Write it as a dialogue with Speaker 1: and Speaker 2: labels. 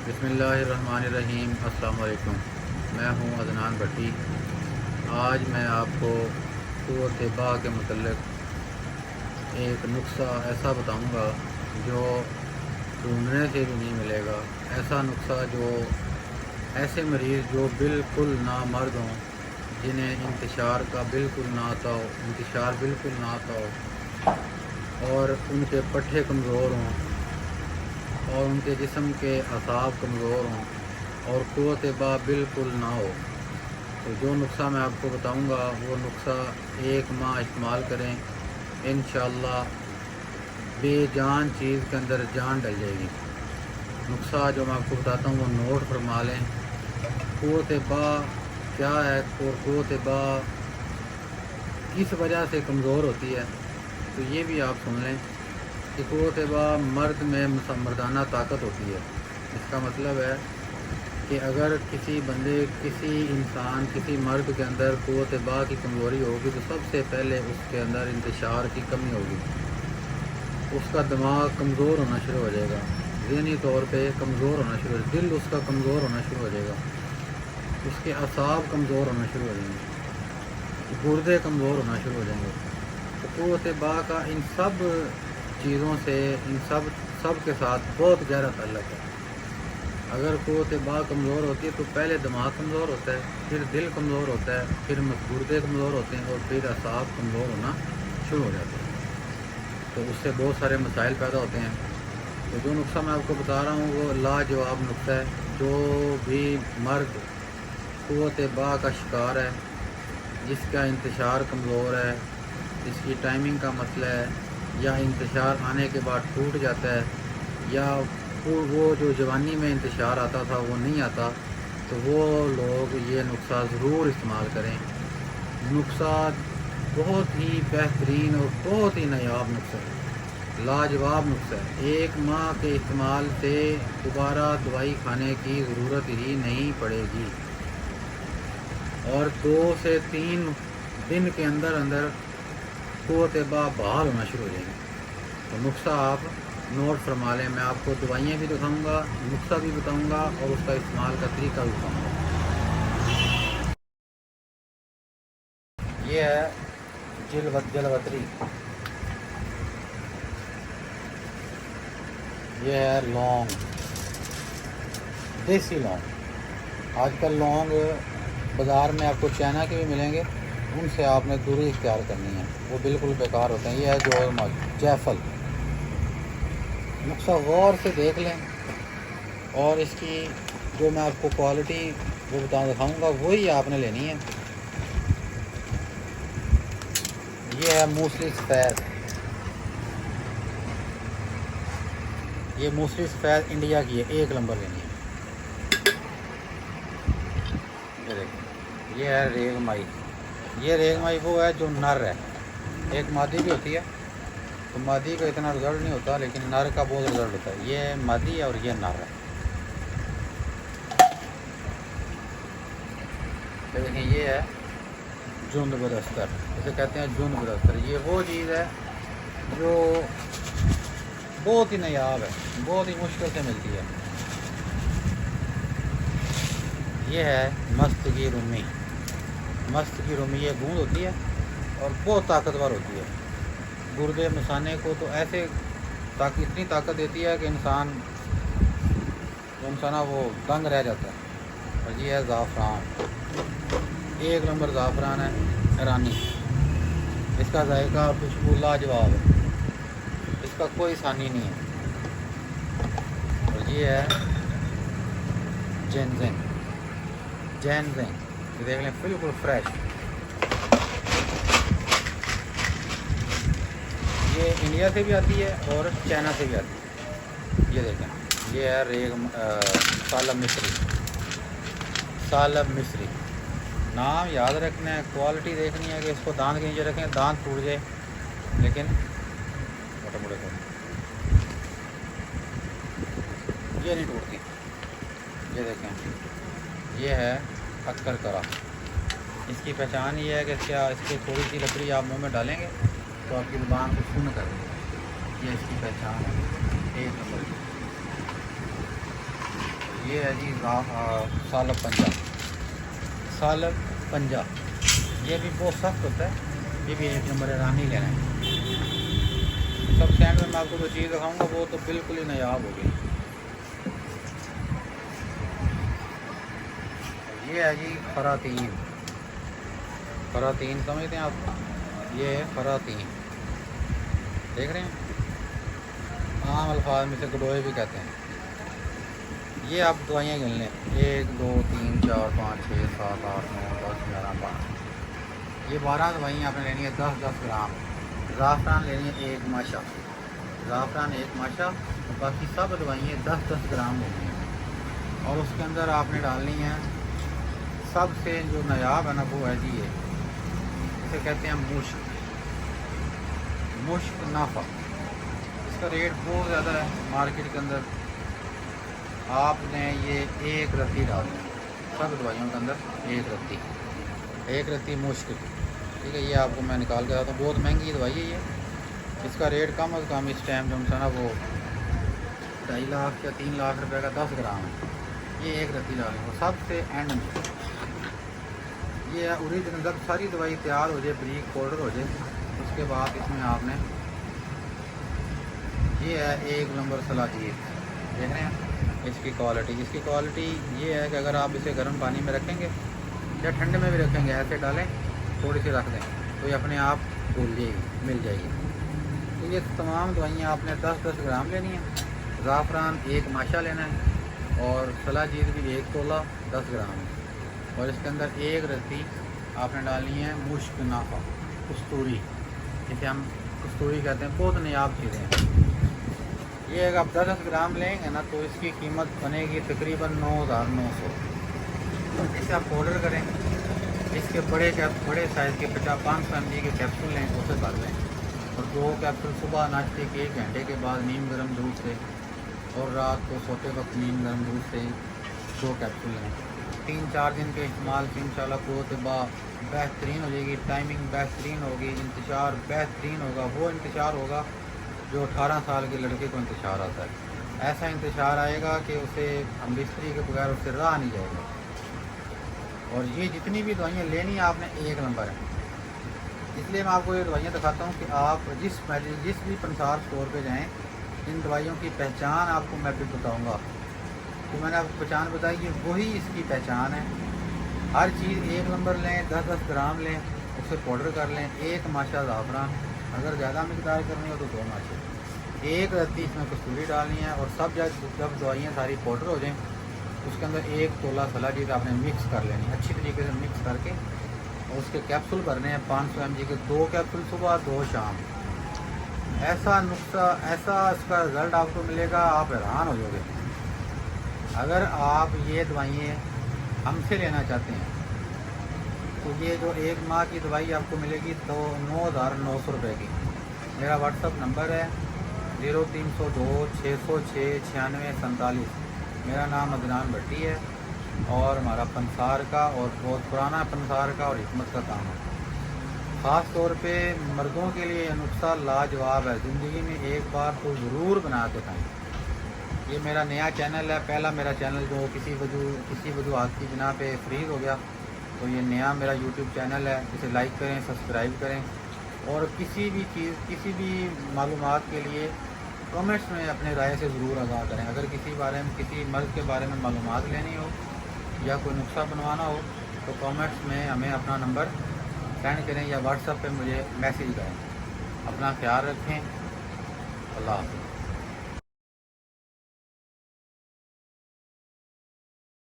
Speaker 1: بسم اللہ الرحمن الرحیم۔ السلام علیکم، میں ہوں عدنان بھٹی۔ آج میں آپ کو قوت با کے متعلق ایک نسخہ ایسا بتاؤں گا جو ڈھونڈنے سے بھی نہیں ملے گا۔ ایسا نسخہ جو ایسے مریض جو بالکل نامرد ہوں، جنہیں انتشار کا بالکل نہ آتا ہو، انتشار بالکل نہ آتا ہو، اور ان کے پٹھے کمزور ہوں اور ان کے جسم کے اعصاب کمزور ہوں اور قوت با بالکل نہ ہو، تو جو نسخہ میں آپ کو بتاؤں گا وہ نسخہ 1 ماہ استعمال کریں، انشاءاللہ بے جان چیز کے اندر جان ڈل جائے گی۔ نسخہ جو میں آپ کو بتاتا ہوں وہ نوٹ فرما لیں۔ قوت با کیا ہے اور قوت با کس وجہ سے کمزور ہوتی ہے، تو یہ بھی آپ سن لیں کہ قوت با مرد میں مردانہ طاقت ہوتی ہے۔ اس کا مطلب ہے کہ اگر کسی بندے، کسی انسان، کسی مرد کے اندر قوت با کی کمزوری ہوگی تو سب سے پہلے اس کے اندر انتشار کی کمی ہوگی، اس کا دماغ کمزور ہونا شروع ہو جائے گا، ذہنی طور پہ کمزور ہونا شروع ہو جائے گا، دل اس کا کمزور ہونا شروع ہو جائے گا، اس کے اعصاب کمزور ہونا شروع ہو جائیں گے، گردے کمزور ہونا شروع ہو جائیں گے۔ تو قوت با کا ان سب چیزوں سے، ان سب کے ساتھ بہت گہرا تعلق ہے۔ اگر قوت با کمزور ہوتی ہے تو پہلے دماغ کمزور ہوتا ہے، پھر دل کمزور ہوتا ہے، پھر گردے کمزور ہوتے ہیں اور پھر اعصاب کمزور ہونا شروع ہو جاتے ہیں، تو اس سے بہت سارے مسائل پیدا ہوتے ہیں۔ تو جو نسخہ میں آپ کو بتا رہا ہوں وہ لاجواب نسخہ ہے۔ جو بھی مرد قوت با کا شکار ہے، جس کا انتشار کمزور ہے، جس کی ٹائمنگ کا مسئلہ ہے، یا انتشار آنے کے بعد ٹوٹ جاتا ہے، یا وہ جو جوانی میں انتشار آتا تھا وہ نہیں آتا، تو وہ لوگ یہ نسخہ ضرور استعمال کریں۔ نسخہ بہت ہی بہترین اور بہت ہی نایاب نسخہ ہے، لاجواب نسخہ ہے۔ 1 ماہ کے استعمال سے دوبارہ دوائی کھانے کی ضرورت ہی نہیں پڑے گی، اور 2 سے 3 دن کے اندر قوت با بحال ہونا شروع ہو جائیں گے۔ تو نسخہ آپ نوٹ فرما لیں۔ میں آپ کو دوائیاں بھی دکھاؤں گا، نسخہ بھی بتاؤں گا اور اس کا استعمال کا طریقہ بھی بتاؤں گا۔ یہ ہے جلوتری، یہ ہے لونگ، دیسی لونگ۔ آج کل لونگ بازار میں آپ کو چائنا کے بھی ملیں گے، ان سے آپ نے دوری اختیار کرنی ہے، وہ بالکل بیکار ہوتے ہیں۔ یہ ہے جو جیفل۔ نسخہ غور سے دیکھ لیں، اور اس کی جو میں آپ کو کوالٹی وہ دکھاؤں گا وہی آپ نے لینی ہے۔ یہ ہے موسلی سفید، یہ موسلی سفید انڈیا کی ہے، 1 نمبر لینی ہے۔ یہ دیکھیں، یہ ہے ریگ مائی۔ یہ ریگ مائی وہ ہے جو نر ہے، ایک مادی بھی ہوتی ہے، تو مادی کا اتنا رزلٹ نہیں ہوتا لیکن نر کا بہت رزلٹ ہوتا ہے۔ یہ مادی ہے اور یہ نر ہے۔ دیکھیں، یہ ہے جند بدستر، اسے کہتے ہیں جند بدستر۔ یہ وہ چیز ہے جو بہت ہی نایاب ہے، بہت ہی مشکل سے ملتی ہے۔ یہ ہے مست کی رومی۔ مست کی رومی یہ گوند ہوتی ہے اور بہت طاقتور ہوتی ہے، گردے مثانے کو تو ایسے اتنی طاقت دیتی ہے کہ انسان وہ دنگ رہ جاتا ہے۔ اور یہ ہے زعفران، 1 نمبر زعفران ہے ایرانی، اس کا ذائقہ اور خوشبو لاجواب ہے، اس کا کوئی ثانی نہیں ہے۔ اور یہ ہے جینزنگ، یہ دیکھ لیں بالکل فریش۔ یہ انڈیا سے بھی آتی ہے اور چائنا سے بھی آتی ہے۔ یہ دیکھیں، یہ ہے سالب مصری۔ نام یاد رکھنا ہے، کوالٹی دیکھنی ہے کہ اس کو دانت کے نیچے رکھیں، دانت ٹوٹ جائے، لیکن موٹے موٹے کریں، یہ نہیں ٹوٹتی۔ یہ دیکھیں، یہ ہے اکر کرا۔ اس کی پہچان یہ ہے کہ اس کی تھوڑی سی لکڑی آپ منہ میں ڈالیں گے تو آپ کی زبان کو سن کر دے گا، یہ اس کی پہچان ہے 1 نمبر کی۔ یہ ہے جی سالب پنجا، سالب پنجا، یہ بھی بہت سخت ہوتا ہے، یہ بھی 1 نمبر ایرانی لینا ہے۔ سب سے اینڈ میں آپ کو جو چیز دکھاؤں گا وہ تو بالکل ہی نایاب ہوگی۔ یہ ہے جی خراتین، خراتین سمجھتے ہیں آپ، یہ ہے خراتین، دیکھ رہے ہیں، عام الفاظ میں سے گڈوئے بھی کہتے ہیں۔ یہ آپ دوائیاں گن لیں، 1 2 3 4 5 6 7 8 9 10 11 12، یہ 12 دوائیاں آپ نے لینی ہے 10 10 گرام۔ زعفران لینی ہے 1 ماشا، زعفران 1 ماشا، باقی سب دوائیاں 10 10 گرام لینی ہیں۔ اور اس کے اندر آپ نے ڈالنی ہے سب سے جو نایاب ہے نا وہ ہے جی یہ، اسے کہتے ہیں مشک، مشک نافع۔ اس کا ریٹ بہت زیادہ ہے مارکیٹ کے اندر۔ آپ نے یہ 1 رتی ڈالنا ہے سب دوائیوں کے اندر، 1 رتی مشک، ٹھیک ہے۔ یہ آپ کو میں نکال کے آتا ہوں، بہت مہنگی دوائی ہے یہ، اس کا ریٹ کم از کم اس ٹائم جو ہے نا وہ 2.5 لاکھ یا 3 لاکھ روپے کا 10 گرام ہے۔ یہ 1 رتی ڈالیں گے سب سے اینڈ میں۔ یہ ہے اوریجنل، جب ساری دوائی تیار ہو جائے، بریک پاؤڈر ہو جائے، اس کے بعد اس میں آپ نے، یہ ہے 1 نمبر صلاحیت، دیکھ رہے ہیں اس کی کوالٹی۔ اس کی کوالٹی یہ ہے کہ اگر آپ اسے گرم پانی میں رکھیں گے یا ٹھنڈے میں بھی رکھیں گے، ایسے ڈالیں تھوڑی سی رکھ دیں تو یہ اپنے آپ گھل جائے گی، مل جائے گی۔ تو یہ تمام دوائیاں آپ نے 10 10 گرام لینی ہیں۔ زعفران 1 ماشا لینا ہے، اور صلاحیت بھی 1 تولہ 10 گرام ہے، اور اس کے اندر 1 رتی آپ نے ڈالنی ہے مشک نافع، کستوری، جسے ہم کستوری کہتے ہیں، بہت نایاب چیزیں ہیں۔ یہ اگر آپ 10 10 گرام لیں گے نا تو اس کی قیمت بنے گی تقریباً 9900۔ اسے آپ آڈر کریں، اس کے بڑے سائز کے 500 mg کے کیپسول لیں، اسے بھر لیں، اور 2 کیپسول صبح ناشتے کے 1 گھنٹے کے بعد نیم گرم دودھ سے، اور رات کو سوتے وقت نیم گرم دودھ سے 2 کیپسول لیں۔ 3 4 دن کے استعمال سے انشاءاللہ قوت با بہترین ہو جائے گی، ٹائمنگ بہترین ہوگی، انتشار بہترین ہوگا، وہ انتشار ہوگا جو 18 سال کے لڑکے کو انتشار آتا ہے۔ ایسا انتشار آئے گا کہ اسے ہم بستری کے بغیر اس سے راہ نہیں جائے گا۔ اور یہ جتنی بھی دوائیاں لینی ہیں آپ نے 1 نمبر ہیں، اس لیے میں آپ کو یہ دوائیاں دکھاتا ہوں کہ آپ جس بھی پنسار اسٹور پہ جائیں، ان دوائیوں کی پہچان آپ کو میں بھی بتاؤں گا۔ تو میں نے آپ کو پہچان بتائی کہ وہی اس کی پہچان ہے۔ ہر چیز 1 نمبر لیں، 10 10 گرام لیں، اسے پاؤڈر کر لیں، 1 ماشا زعفران، اگر زیادہ مقدار کرنی ہو تو 2 ماشا، 1 رتی اس میں کستوری ڈالنی ہے، اور سب جب دوائیاں ساری پاؤڈر ہو جائیں اس کے اندر 1 تولہ صلاحیت آپ نے مکس کر لینی ہے، اچھی طریقے سے مکس کر کے، اور اس کے کیپسول بھرنے ہیں 500 mg کے، 2 کیپسول صبح 2 شام۔ ایسا نسخہ، ایسا اس کا رزلٹ آپ کو ملے گا، آپ حیران ہو جاؤ گے۔ اگر آپ یہ دوائیاں ہم سے لینا چاہتے ہیں تو یہ جو 1 ماہ کی دوائی آپ کو ملے گی تو 9900 روپے کی۔ میرا واٹس اپ نمبر ہے 0302 606 9647۔ میرا نام عدنان بھٹی ہے، اور ہمارا پنسار کا اور بہت پرانا پنسار کا اور حکمت کا کام ہے۔ خاص طور پہ مردوں کے لیے یہ نسخہ لاجواب ہے، زندگی میں ایک بار تو ضرور بنا کے کھائیں۔ یہ میرا نیا چینل ہے، پہلا میرا چینل جو کسی وجوہات کی بنا پہ فریز ہو گیا، تو یہ نیا میرا یوٹیوب چینل ہے، اسے لائک کریں، سبسکرائب کریں، اور کسی بھی معلومات کے لیے کمنٹس میں اپنے رائے سے ضرور آگاہ کریں۔ اگر کسی مرض کے بارے میں معلومات لینی ہو یا کوئی نسخہ بنوانا ہو تو کامنٹس میں ہمیں اپنا نمبر سینڈ کریں یا واٹس ایپ پہ مجھے میسیج کریں۔ اپنا خیال رکھیں، اللہ حافظ۔